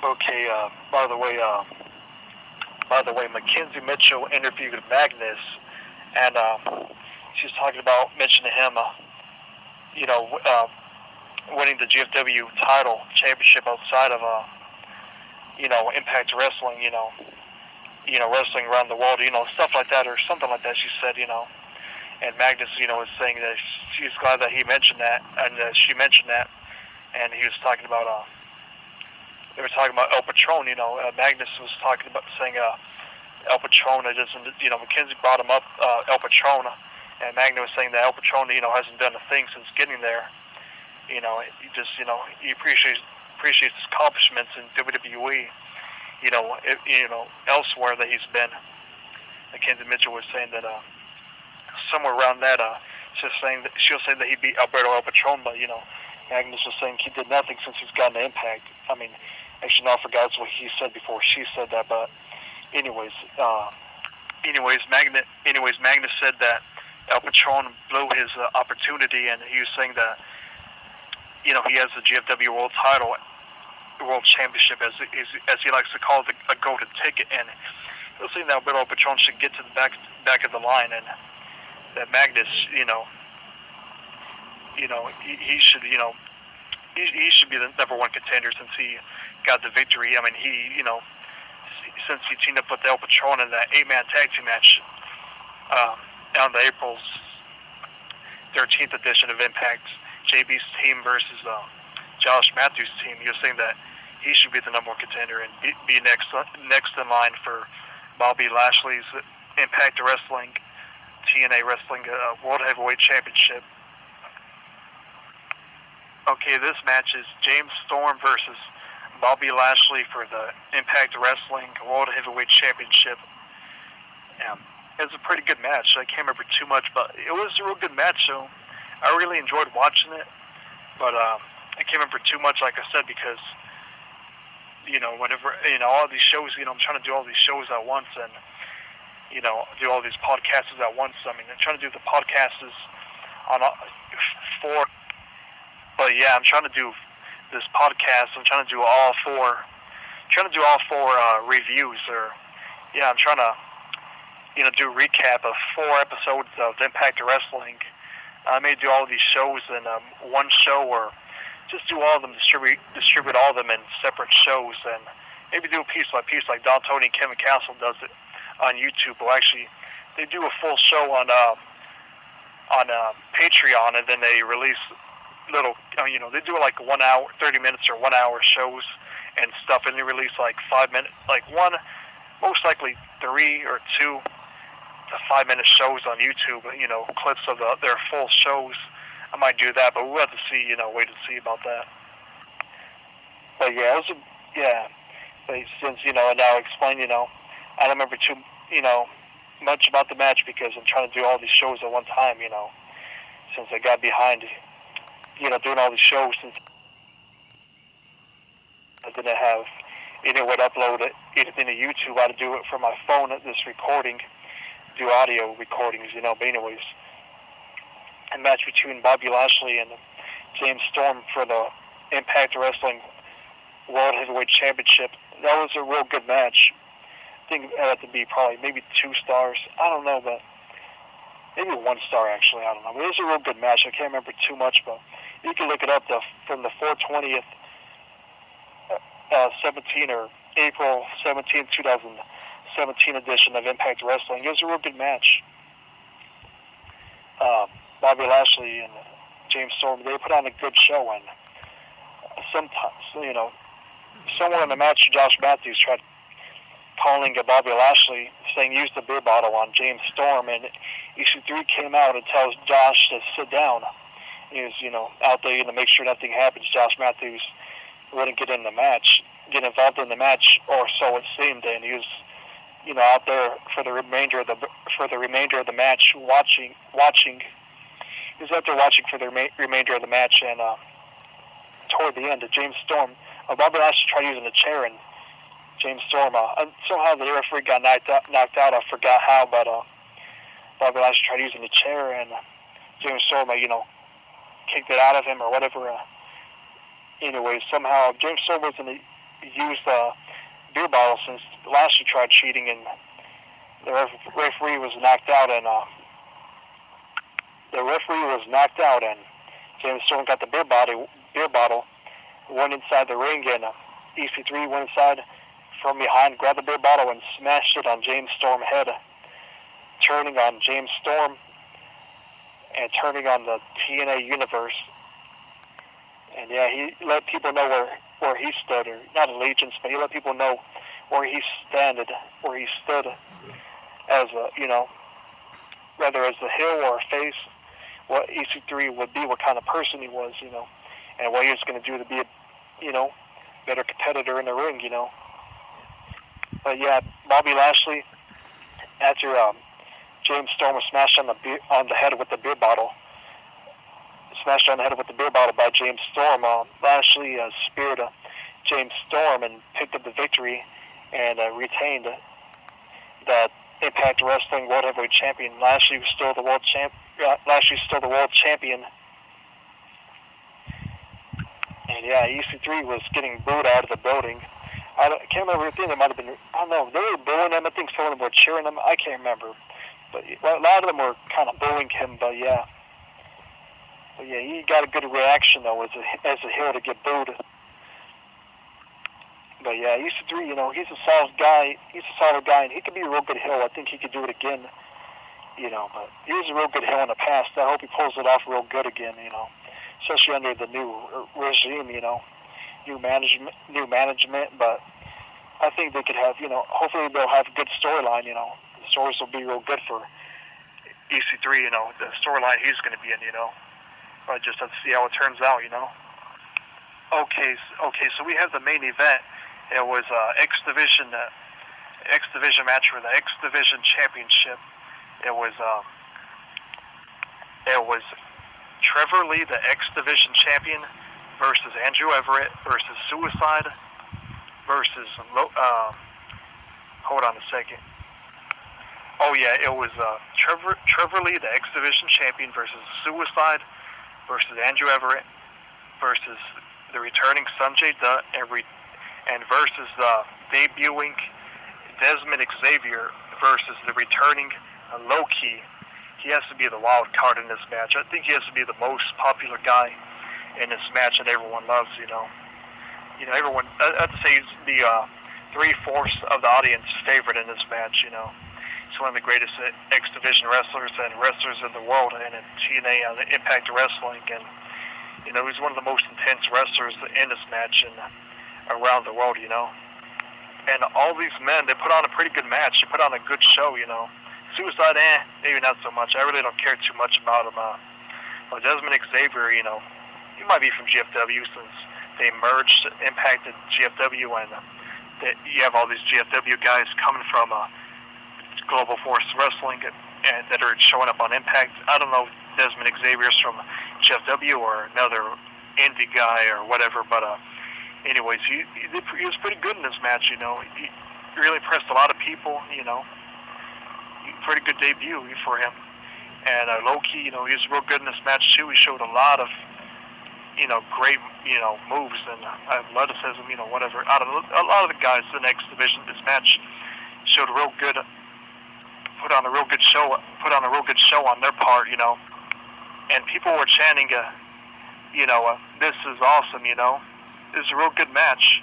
Okay. By the way, Mackenzie Mitchell interviewed Magnus, and she's talking about mentioning him. You know, winning the GFW title championship outside of Impact Wrestling. Wrestling around the world. Stuff like that or something like that. She said. And Magnus, was saying that she's glad that he mentioned that, and she mentioned that, and he was talking about. They were talking about El Patron. Magnus was talking about saying El Patron. Mackenzie brought him up El Patron, and Magnus was saying that El Patron, hasn't done a thing since getting there. He just, he appreciates his accomplishments in WWE. Elsewhere that he's been. Mackenzie Mitchell was saying that somewhere around that, she'll say that he beat Alberto El Patron, but Magnus was saying he did nothing since he's gotten an Impact. I mean, actually, no, I forgot what he said before she said that, but anyways, Magnus said that El Patron blew his opportunity, and he was saying that he has the GFW World Title, World Championship, as he likes to call it, a golden ticket, and he was saying that Alberto El Patron should get to the back of the line, and that Magnus, he should, he should be the number one contender since he got the victory. I mean, since he teamed up with El Patron in that 8-man tag team match on the April's 13th edition of Impact, JB's team versus Josh Matthews' team. He was saying that he should be the number one contender and be next in line for Bobby Lashley's Impact Wrestling, TNA Wrestling World Heavyweight Championship. Okay, this match is James Storm versus Bobby Lashley for the Impact Wrestling World Heavyweight Championship. It was a pretty good match. I can't remember too much, but it was a real good match, so I really enjoyed watching it. But I can't remember too much, like I said, because, whenever, all these shows, I'm trying to do all these shows at once and, do all these podcasts at once. I mean, I'm trying to do the podcasts on 4. But yeah, I'm trying to do this podcast. I'm trying to do all 4. Reviews, or I'm trying to do a recap of 4 episodes of Impact Wrestling. I may do all these shows in one show, or just do all of them, distribute all of them in separate shows, and maybe do a piece by piece like Don Tony and Kevin Castle does it on YouTube. Well, actually, they do a full show on Patreon, and then they release little, they do like 1 hour, 30 minutes or 1 hour shows and stuff, and they release like 5 minute, like one, most likely 3 or 2 to 5 minute shows on YouTube, clips of their full shows. I might do that, but we'll have to see, wait and see about that. But yeah, but since, and I'll explain, I don't remember too, much about the match because I'm trying to do all these shows at one time, since I got behind, doing all these shows, since I didn't have anywhere to upload it, anything to YouTube. I had to do it from my phone at this recording, do audio recordings, but anyways, a match between Bobby Lashley and James Storm for the Impact Wrestling World Heavyweight Championship. That was a real good match. I think it had to be probably maybe 2 stars. I don't know, but maybe 1 star actually. I don't know. But it was a real good match. I can't remember too much, but you can look it up from the 4/20th 17 or April 17, 2017 edition of Impact Wrestling. It was a real good match. Bobby Lashley and James Storm, they put on a good show, and sometimes, somewhere in the match, Josh Matthews tried calling Bobby Lashley, saying use the beer bottle on James Storm, and EC3 came out and tells Josh to sit down. He was, out there to make sure nothing happens. Josh Matthews wouldn't get involved in the match, or so it seemed, and he was, out there for the remainder of the match, watching. He was out there watching for the remainder of the match, and toward the end, James Storm, Bobby Lashley tried using a chair, and James Storm, somehow the referee got knocked out. I forgot how, but Bobby Lashley tried using the chair, and James Storm, kicked it out of him or whatever. Anyways, somehow James Storm wasn't used a beer bottle since Lashley tried cheating, and the referee was knocked out, and James Storm got the beer bottle, went inside the ring, and EC3 went inside from behind, grabbed the beer bottle, and smashed it on James Storm's head, turning on James Storm and turning on the TNA universe. And yeah, he let people know where he stood, or not allegiance, but he let people know where he stood as a, whether as a heel or a face, what EC3 would be, what kind of person he was, and what he was going to do to be a, better competitor in the ring, But yeah, Bobby Lashley, after James Storm was smashed on the head with the beer bottle, by James Storm, Lashley speared James Storm and picked up the victory and retained the Impact Wrestling World Heavyweight Champion. Lashley was still the world champion. And yeah, EC3 was getting booed out of the building. I can't remember. I think it might have been, I don't know, they were booing him. I think some of them were cheering him. I can't remember. But a lot of them were kind of booing him, but yeah. But yeah, he got a good reaction, though, as a heel to get booed. But yeah, EC3, he's a solid guy. And he could be a real good heel. I think he could do it again, But he was a real good heel in the past. I hope he pulls it off real good again, Especially under the new regime, new management. But I think they could have, hopefully they'll have a good storyline, The stories will be real good for EC3, the storyline he's going to be in, I just have to see how it turns out, Okay, so we have the main event. It was X Division match for the X Division Championship. It was Trevor Lee, the X Division Champion, versus Andrew Everett versus Suicide versus hold on a second. Oh yeah, it was Trevor Lee, the X Division Champion, versus Suicide versus Andrew Everett versus the returning Sanjay Dutt and versus the debuting Desmond Xavier versus the returning Low-Key. He has to be the wild card in this match. I think he has to be the most popular guy in this match that everyone loves, everyone, I have to say he's the 3/4 of the audience favorite in this match, He's one of the greatest X Division wrestlers and wrestlers in the world, and in TNA Impact Wrestling, and he's one of the most intense wrestlers in this match and around the world, And all these men, they put on a pretty good match. They put on a good show, Suicide, maybe not so much. I really don't care too much about him. But Desmond Xavier, he might be from GFW since they merged Impact and GFW, and you have all these GFW guys coming from Global Force Wrestling and that are showing up on Impact. I don't know if Desmond Xavier's from GFW or another indie guy or whatever, but anyways, he was pretty good in this match, He really impressed a lot of people, Pretty good debut for him. And Low-Key, he was real good in this match too. He showed a lot of, great, moves and athleticism, whatever. A lot of the guys in the X Division this match showed real good, put on a real good show on their part, And people were chanting, this is awesome, This is a real good match.